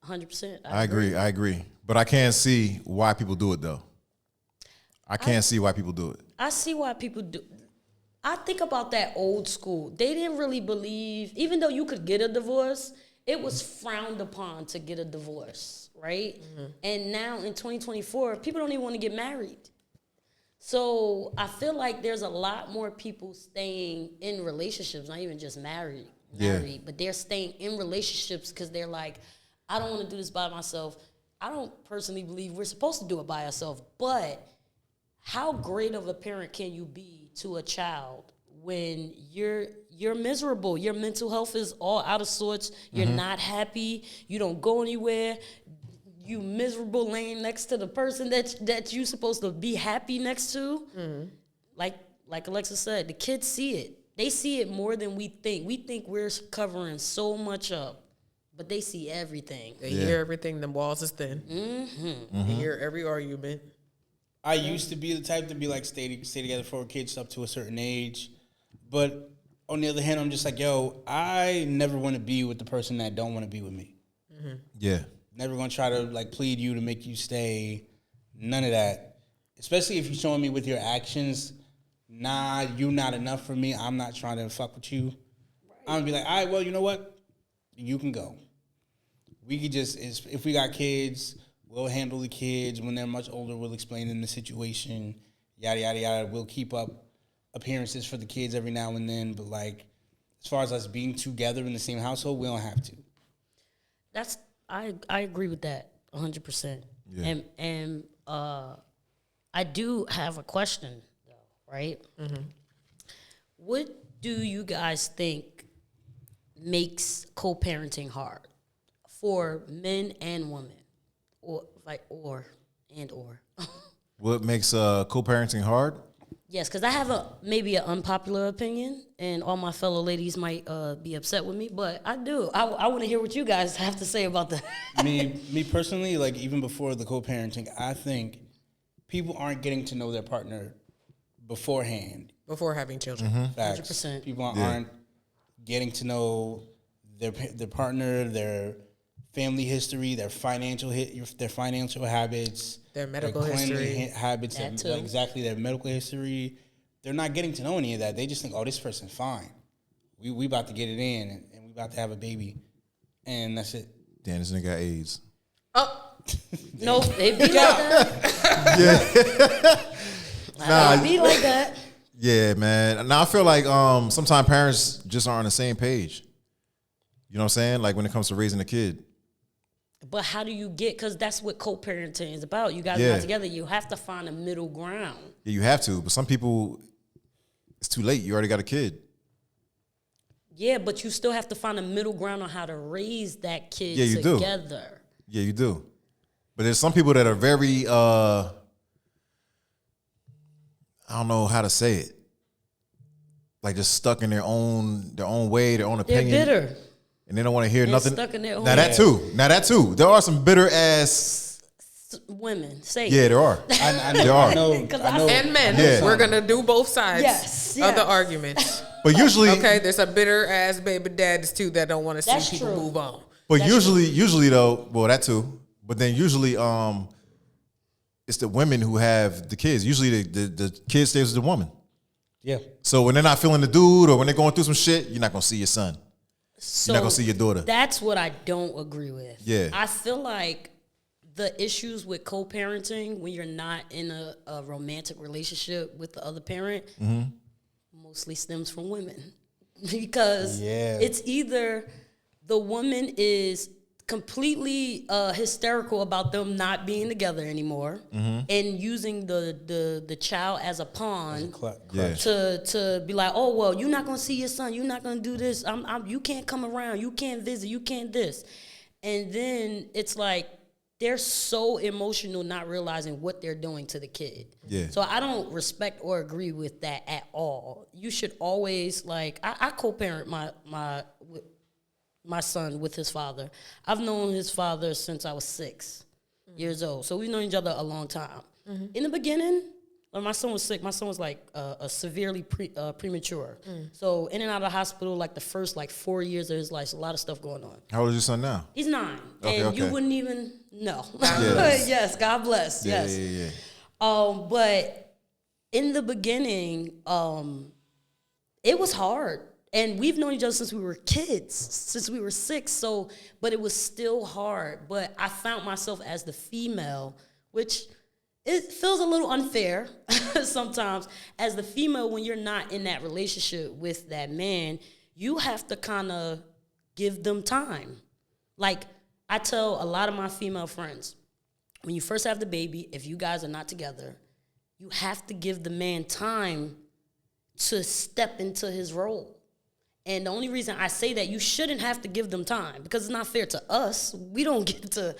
100%. I agree. But I can't see why people do it, though. I can't see why people do it. I see why people do. I think about that old school. They didn't really believe, even though you could get a divorce, it was frowned upon to get a divorce, right? Mm-hmm. And now in 2024, people don't even want to get married. So I feel like there's a lot more people staying in relationships, not even just married, but they're staying in relationships because they're like, I don't want to do this by myself. I don't personally believe we're supposed to do it by ourselves, but how great of a parent can you be to a child when you're miserable. Your mental health is all out of sorts. You're not happy. You don't go anywhere. You miserable laying next to the person that you supposed to be happy next to. Like Alexa said, the kids see it. They see it more than we think. We think we're covering so much up, but they see everything. They hear everything. The walls is thin. They hear every argument. I used to be the type to be like, stay together for kids up to a certain age. But on the other hand, I'm just like, yo, I never want to be with the person that don't want to be with me. Yeah. Never going to try to like plead you to make you stay. None of that. Especially if you're showing me with your actions, nah, you not enough for me. I'm not trying to fuck with you. I'm going to be like, all right, well, you know what? You can go. We could just, if we got kids, we'll handle the kids. When they're much older, we'll explain in the situation, yada, yada, yada. We'll keep up appearances for the kids every now and then. But, like, as far as us being together in the same household, we don't have to. I agree with that 100%. Yeah. And I do have a question, though, right? What do you guys think makes co-parenting hard for men and women? Or. What makes co-parenting hard? Yes, because I have maybe an unpopular opinion, and all my fellow ladies might be upset with me, but I do. I want to hear what you guys have to say about that. me personally, like even before the co-parenting, I think people aren't getting to know their partner beforehand. Before having children. Facts. 100%. People aren't getting to know their partner, their family history, their financial habits, their medical their history, habits, their medical history. They're not getting to know any of that. They just think, oh, this person's fine. We about to get it in, and we about to have a baby, and that's it. Damn, this nigga got AIDS. Oh, no, they be like that. They be like that. Yeah, man. Now I feel like sometimes parents just aren't on the same page. You know what I'm saying? Like when it comes to raising a kid. But how do you get, because that's what co-parenting is about. You guys are not together. You have to find a middle ground. Yeah, you have to. But some people, it's too late. You already got a kid. Yeah, but you still have to find a middle ground on how to raise that kid together. Yeah, you do. But there's some people that are very, I don't know how to say it. Like just stuck in their own way, their own opinion. They're bitter. And they don't want to hear nothing. Stuck in their own Now that too. There are some bitter ass women. Say yeah, there are. I there are. I know. And men. Yeah. We're gonna do both sides of the argument. But usually, okay, there's a bitter ass baby dads too that don't want to see people move on. But usually though, well that too. But then usually, it's the women who have the kids. Usually the kid stays with the woman. Yeah. So when they're not feeling the dude or when they're going through some shit, you're not gonna see your son. So you're not gonna see your daughter. That's what I don't agree with. Yeah. I feel like the issues with co-parenting when you're not in a romantic relationship with the other parent mostly stems from women. Because it's either the woman is completely hysterical about them not being together anymore and using the child as a pawn to be like, oh, well, you're not going to see your son. You're not going to do this. You can't come around. You can't visit. You can't this. And then it's like they're so emotional not realizing what they're doing to the kid. Yeah. So I don't respect or agree with that at all. You should always, like, I co-parent my son with his father. I've known his father since I was 6 years old. So we've known each other a long time. In the beginning, when my son was sick, my son was like severely premature. So in and out of the hospital, like the first 4 years of his life, a lot of stuff going on. How old is your son now? He's 9. You wouldn't even know. Yes. Yes, God bless. Yeah, yes. yeah. But in the beginning, it was hard. And we've known each other since we were kids, since we were 6. So, but it was still hard. But I found myself as the female, which it feels a little unfair sometimes. As the female, when you're not in that relationship with that man, you have to kind of give them time. Like I tell a lot of my female friends, when you first have the baby, if you guys are not together, you have to give the man time to step into his role. And the only reason I say that, you shouldn't have to give them time because it's not fair to us. We don't get to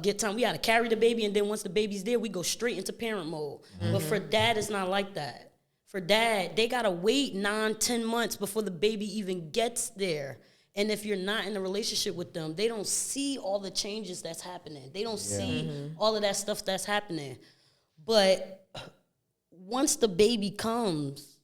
get time. We got to carry the baby, and then once the baby's there, we go straight into parent mode. But for dad, it's not like that. For dad, they got to wait 9-10 months before the baby even gets there. And if you're not in a relationship with them, they don't see all the changes that's happening. They don't see all of that stuff that's happening. But once the baby comes,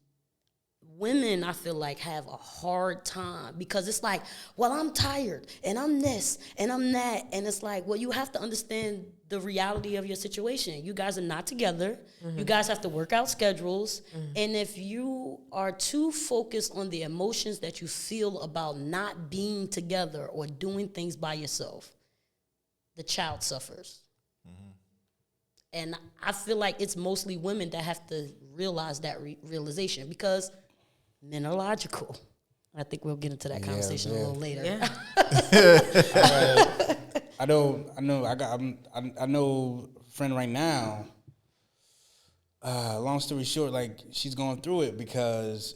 women, I feel like, have a hard time because it's like, well, I'm tired and I'm this and I'm that. And it's like, well, you have to understand the reality of your situation. You guys are not together. You guys have to work out schedules. And if you are too focused on the emotions that you feel about not being together or doing things by yourself, the child suffers. And I feel like it's mostly women that have to realize that realization because men are logical. I think we'll get into that conversation a little later. I know a friend right now. Long story short, like she's going through it because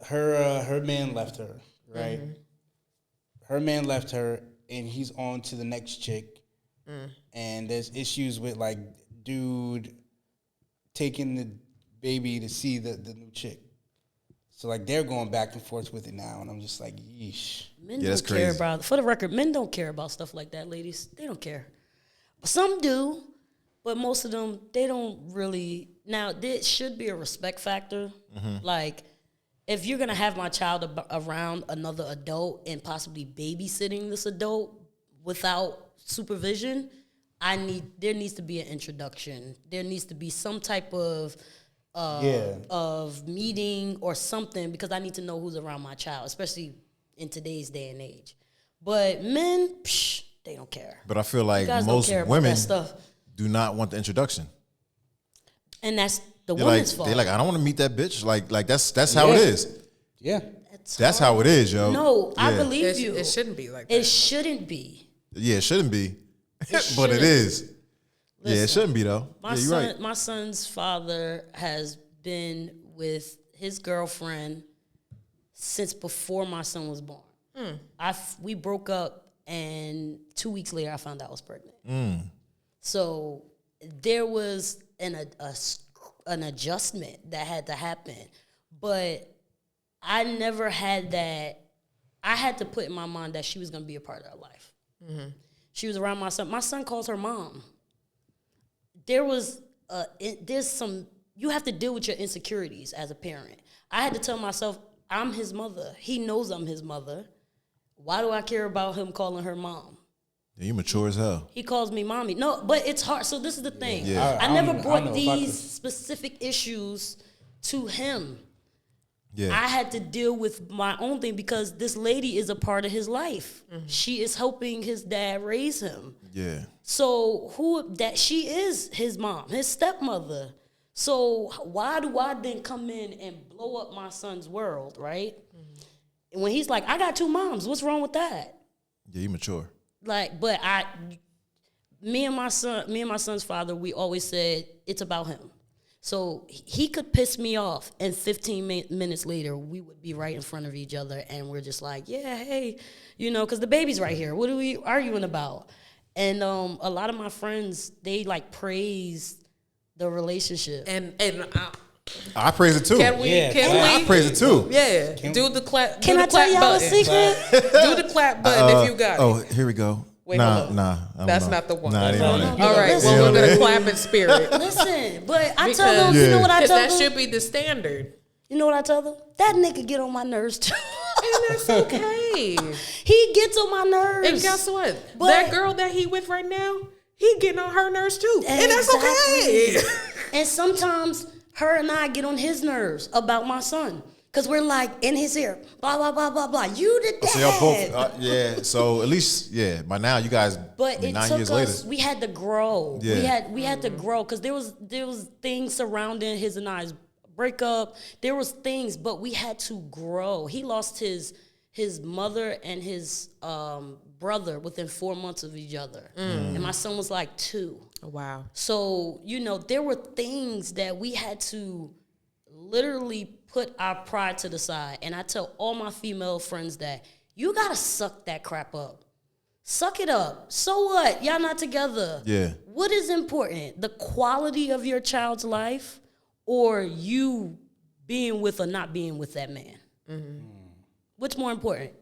her man left her, right? Her man left her, and he's on to the next chick, and there's issues with like dude taking the baby to see the new chick. So, like, they're going back and forth with it now, and I'm just like, yeesh. Men don't care about, for the record, men don't care about stuff like that, ladies. They don't care. Some do, but most of them, they don't really. Now, there should be a respect factor. Like, if you're going to have my child around another adult and possibly babysitting this adult without supervision, there needs to be an introduction. There needs to be some type of meeting or something because I need to know who's around my child, especially in today's day and age. But men, they don't care. But I feel like most women do not want the introduction. And that's the woman's fault. They're like, I don't want to meet that bitch. Like that's how it is. Yeah. That's how it is, yo. No, I believe you. It shouldn't be like that. It shouldn't be. Yeah, it shouldn't be. But it is. Listen, it shouldn't be though. My son's father has been with his girlfriend since before my son was born. We broke up, and 2 weeks later, I found out I was pregnant. So there was an adjustment that had to happen, but I never had that. I had to put in my mind that she was going to be a part of our life. She was around my son. My son calls her mom. There's some, you have to deal with your insecurities as a parent. I had to tell myself, I'm his mother. He knows I'm his mother. Why do I care about him calling her mom? Yeah, you mature as hell. He calls me mommy. No, but it's hard. So this is the thing. Yeah. I never brought these specific issues to him. Yeah. I had to deal with my own thing because this lady is a part of his life. She is helping his dad raise him. Yeah. So she is his mom, his stepmother. So why do I then come in and blow up my son's world, right? When he's like, I got 2 moms. What's wrong with that? Yeah, you mature. Like, but me and my son's father, we always said it's about him. So he could piss me off, and 15 minutes later, we would be right in front of each other, and we're just like, yeah, hey, because the baby's right here. What are we arguing about? And a lot of my friends, they, like, praise the relationship. And I praise it too. Can we? I praise it too. Yeah. Do the clap. Can I tell y'all a secret? Do the clap button if you got it. Oh, here we go. Wait, nah. That's not the one. Nah, it ain't on it. All right, well, we're going to clap in spirit. Listen, but I tell them, you know what I Because tell that them? should be the standard. You know what I tell them? That nigga get on my nerves too. And that's okay. He gets on my nerves. And guess what? But- that girl that he with right now, he getting on her nerves too. And that's okay. And sometimes her and I get on his nerves about my son. Because we're like in his ear, blah, blah, blah, blah, blah. You the dad. So y'all both, yeah. So at least, by now you guys, but it 9 took years us, later. we had to grow. Yeah. We had to grow because there was things surrounding his and I's breakup. There was things, but we had to grow. He lost his mother and his brother within 4 months of each other. And my son was like 2. Wow. So, there were things that we had to literally put our pride to the side. And I tell all my female friends that you got to suck that crap up. Suck it up. So what? Y'all not together. Yeah. What is important? The quality of your child's life or you being with or not being with that man? Mm-hmm. What's more important?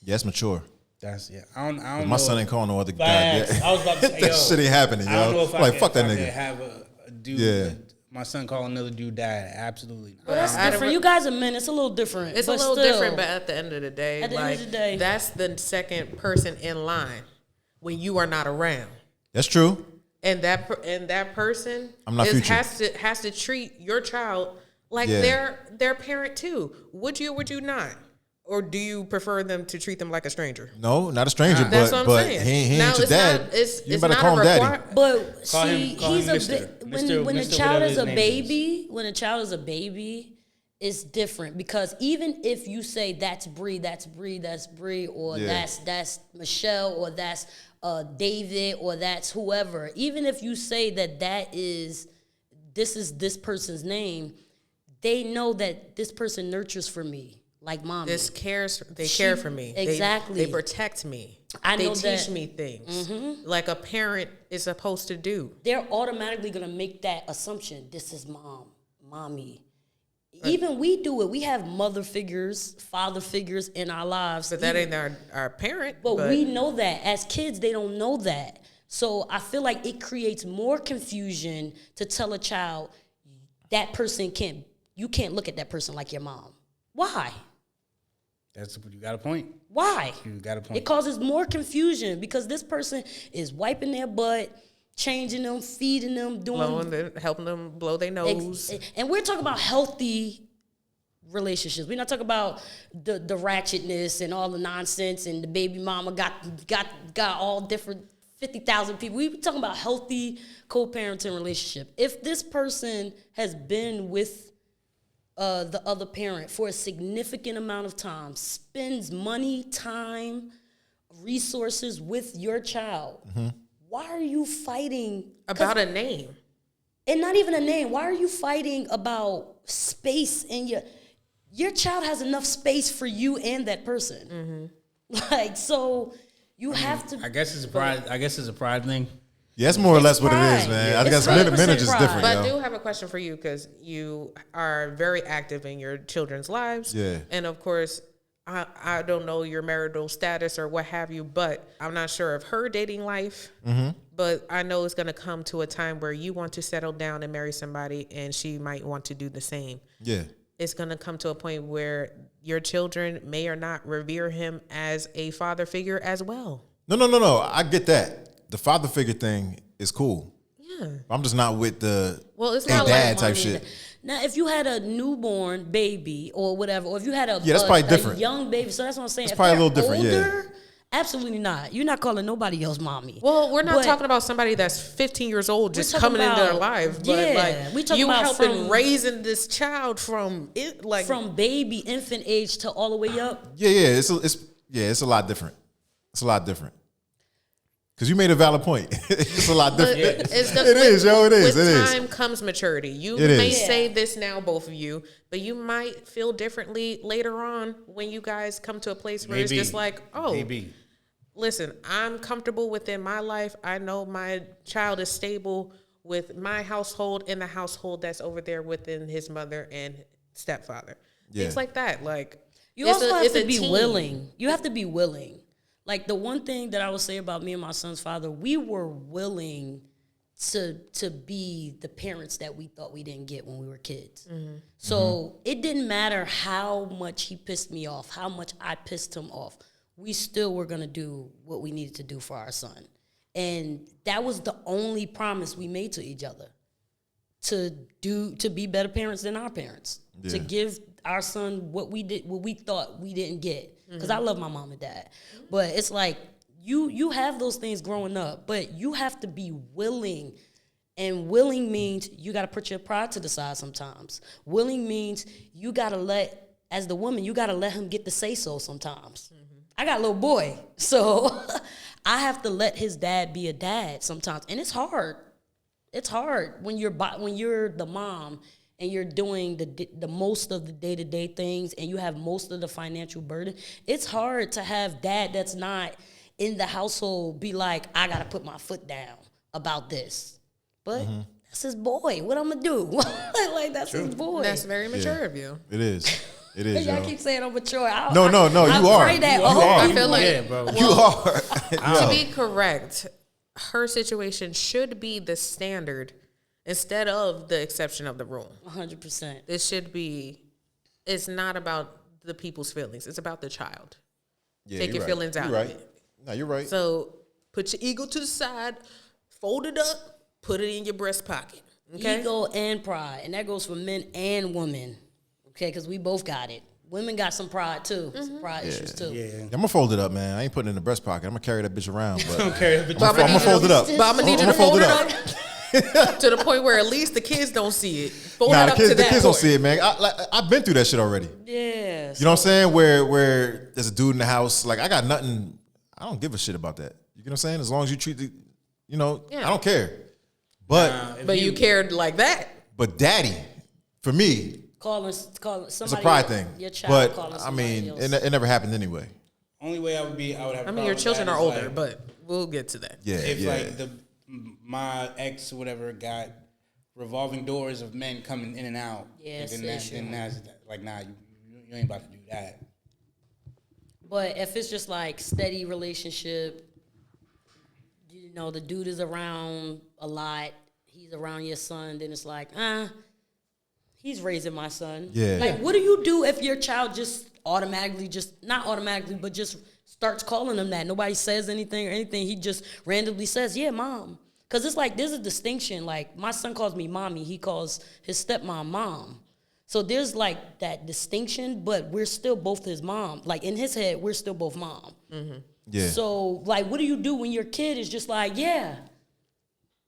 Yeah, it's mature. That's I don't know. My son ain't calling no other guy. Facts. I was about to say, that shit ain't happening, yo. I don't know if like, fuck that if I nigga. could have a dude. Yeah. My son call another dude dad. Absolutely not. Well, that's different. You guys are men. It's a little different. It's a little different, but at the end of the day, that's the second person in line when you are not around. That's true. And that person has to treat your child like their parent too. Would you or would you not? Or do you prefer them to treat them like a stranger? No, not a stranger, that's what I'm but saying. he ain't your dad. You better call him daddy. But call see, him he's Mr. when a Mr. child whatever is his a name baby, when a child is a baby, it's different because even if you say that's Bree, or that's Michelle, or that's David, or that's whoever, even if you say that is this person's name, they know that this person nurtures for me. Like mommy. They care for me. Exactly. They protect me. They teach me things like a parent is supposed to do. They're automatically going to make that assumption. This is mommy. Even we do it. We have mother figures, father figures in our lives. But that ain't our parent. But we know that. As kids, they don't know that. So I feel like it creates more confusion to tell a child you can't look at that person like your mom. Why? You got a point. Why? You got a point. It causes more confusion because this person is wiping their butt, changing them, feeding them, helping them blow their nose. And we're talking about healthy relationships. We're not talking about the ratchetness and all the nonsense and the baby mama got all different 50,000 people. We're talking about healthy co-parenting relationship. If this person has been with the other parent for a significant amount of time, spends money, time, resources with your child, why are you fighting about a name? And not even a name. Why are you fighting about space in your child has enough space for you and that person. Like, so you have to. I guess it's a pride. I guess it's a pride thing. Yeah, that's more or less what it is, man. I guess men are just different. But I do have a question for you because you are very active in your children's lives. Yeah. And of course, I don't know your marital status or what have you, but I'm not sure of her dating life. But I know it's going to come to a time where you want to settle down and marry somebody and she might want to do the same. Yeah. It's going to come to a point where your children may or not revere him as a father figure as well. No. I get that. The father figure thing is cool. Yeah. I'm just not with the it's not dad like type shit. Now, if you had a newborn baby or whatever, or if you had that's probably different. Young baby, so that's what I'm saying. It's if probably a little different, older, absolutely not. You're not calling nobody else mommy. Well, we're not talking about somebody that's 15 years old just coming into their life, but we talking you about helping raising this child from baby, infant age to all the way up. Yeah. It's a lot different. It's a lot different. Because you made a valid point. It's a lot different. It is. With time comes maturity. You may say this now, both of you, but you might feel differently later on when you guys come to a place where it's just like, listen, I'm comfortable within my life. I know my child is stable with my household and the household that's over there within his mother and stepfather. Yeah. Things like that. Like you also have to be willing. You have to be willing. Like the one thing that I would say about me and my son's father, we were willing to be the parents that we thought we didn't get when we were kids. So it didn't matter how much he pissed me off, how much I pissed him off. We still were going to do what we needed to do for our son. And that was the only promise we made to each other, to be better parents than our parents, to give our son what we thought we didn't get. Because I love my mom and dad. But it's like, you have those things growing up, but you have to be willing. And willing means you got to put your pride to the side sometimes. Willing means you got to as the woman, you got to let him get the say-so sometimes. I got a little boy, so I have to let his dad be a dad sometimes. And it's hard. It's hard when you're the mom and you're doing the most of the day-to-day things and you have most of the financial burden, it's hard to have dad that's not in the household be like, I gotta put my foot down about this. But that's his boy. What I'm gonna do? Like, that's his boy. That's very mature of you. It is. It is, Y'all yo. keep saying I'm mature. No, you are. Pray that You are. I feel like Yeah, bro. You are. to be correct, her situation should be the standard instead of the exception of the rule. 100%. It should be. It's not about the people's feelings. It's about the child. Yeah, Take you're your right. feelings out You're right. of it. No, you're right. So put your ego to the side, fold it up, put it in your breast pocket. Okay. Ego and pride, and that goes for men and women. Okay, because we both got it. Women got some pride too, some pride issues too. Yeah. I'm gonna fold it up, man. I ain't putting it in the breast pocket. I'm gonna carry that bitch around. But Don't carry it. But I'm gonna fold it up. But I'm gonna need you I'ma to fold it up to the point where at least the kids don't see it. Fold Nah, it the up kids, to the that kids don't point. see it, man. I've been through that shit already. Yeah. You know what I'm saying? Where there's a dude in the house, like I got nothing. I don't give a shit about that. You know what I'm saying? As long as you treat the, Yeah. I don't care. But But you cared like that. but daddy, for me, Calling somebody. it's a pride thing. Your child calling But I somebody mean, else. it never happened anyway. Only way I would have. I mean, your children are older, but we'll get to that. Yeah, If yeah. like my ex or whatever got revolving doors of men coming in and out. Yeah, like, it's then that's like, nah, you ain't about to do that. But if it's just like steady relationship, you know, the dude is around a lot, he's around your son, then it's like, he's raising my son. Yeah. Like, what do you do if your child just automatically, not automatically, but just starts calling him that? Nobody says anything or anything. He just randomly says, yeah, mom. Because it's like, there's a distinction. Like, my son calls me mommy. He calls his stepmom mom. So there's like that distinction, but we're still both his mom. Like, in his head, we're still both mom. Yeah. So, like, what do you do when your kid is just like, yeah,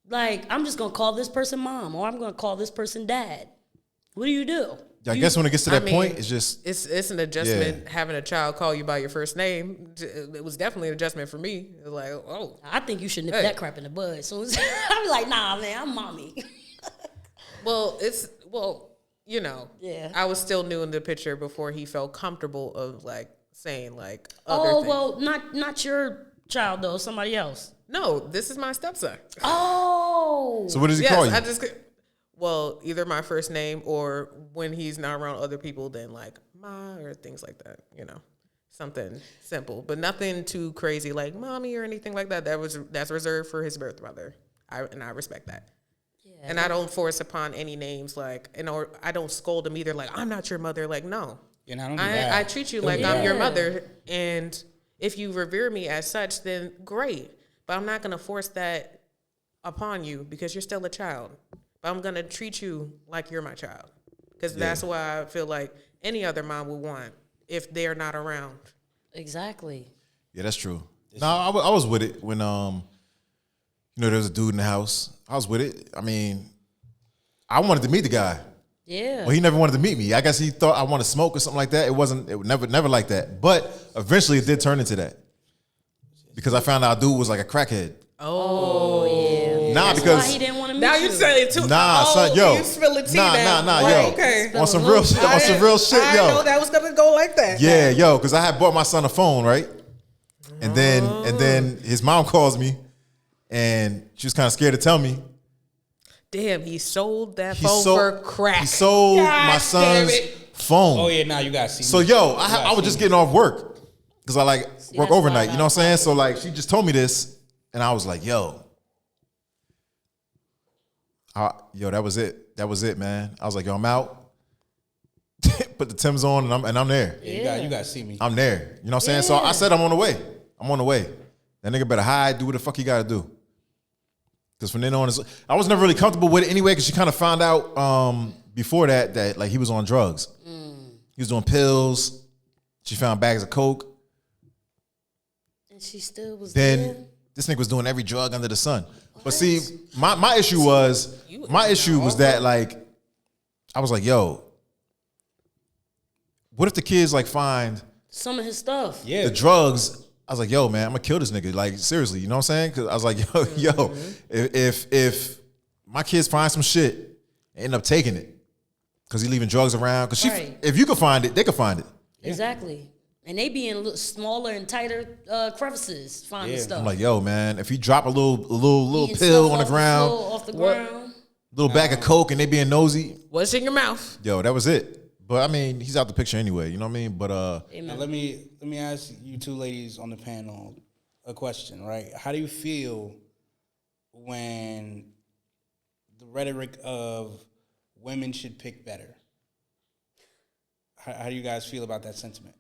like, I'm just going to call this person mom or I'm going to call this person dad? What do you do? I guess when it gets to that I mean, point, it's just It's an adjustment having a child call you by your first name. It was definitely an adjustment for me. It was like, oh, I think you should nip Hey. that crap in the bud. So I'm like, nah, man, I'm mommy. you know, Yeah. I was still new in the picture before he felt comfortable of like saying like other Oh, things. well, not your child, though. Somebody else. No, this is my stepson. Oh. so. What does he call you? Either my first name or when he's not around other people, then like ma or things like that. You know, something simple, but nothing too crazy like mommy or anything like that. That's reserved for his birth mother. I respect that. Yeah. And I don't force upon any names like, or I don't scold him either. Like I'm not your mother. Like no, And I don't do that. I treat you like I'm your mother, and if you revere me as such, then great. But I'm not gonna force that upon you because you're still a child. But I'm gonna treat you like you're my child because that's why I feel like any other mom would want if they're not around. Exactly. Yeah, that's true. No, I was with it when there was a dude in the house. I was with it. I mean, I wanted to meet the guy. Yeah. Well, he never wanted to meet me. I guess he thought I wanted to smoke or something like that. It was never like that. But eventually it did turn into that. Because I found out dude was like a crackhead. Oh, yeah. Nah, That's because why he didn't want to meet Now you. you're saying it too. Nah, son, yo. You spilling tea Nah, now. nah, Right, yo. Okay. On some real shit, I yo. know that was gonna go like that. Yeah, yo, because I had bought my son a phone, right? And then his mom calls me, and she was kind of scared to tell me. Damn, he sold that He phone sold- for crack. He sold God my damn son's it. phone. Oh yeah, now you gotta see. So me. yo, You I gotta was see just me. getting off work because I like work that's overnight. why You know what I'm saying? So like, she just told me this, and I was like, yo, that was it. That was it, man. I was like, yo, I'm out. Put the Timbs on, and I'm there. Yeah, you gotta see me. I'm there. You know what I'm saying? So I said I'm on the way. I'm on the way. That nigga better hide, do what the fuck he gotta do. Because from then on, I was never really comfortable with it anyway, because she kind of found out before that like he was on drugs. He was doing pills. She found bags of coke. And she still was there. Then this nigga was doing every drug under the sun. But see, my issue was that like I was like, yo, what if the kids like find Some of his stuff. Yeah. the drugs? I was like, yo, man, I'm gonna kill this nigga. Like seriously, you know what I'm saying? Because I was like, yo, if my kids find some shit and end up taking it, Because he leaving drugs around. Because Right. if you could find it, they could find it. Exactly. And they be in little, smaller and tighter crevices finding stuff. I'm like, yo, man, if you drop a little Eating pill stuff on the off ground, floor, off the What? ground. little bag of coke, and they being nosy, What's in your mouth? yo, that was it. But I mean, he's out the picture anyway. You know what I mean? But Now, Amen. let me ask you two ladies on the panel a question, right? How do you feel when the rhetoric of women should pick better? How do you guys feel about that sentiment?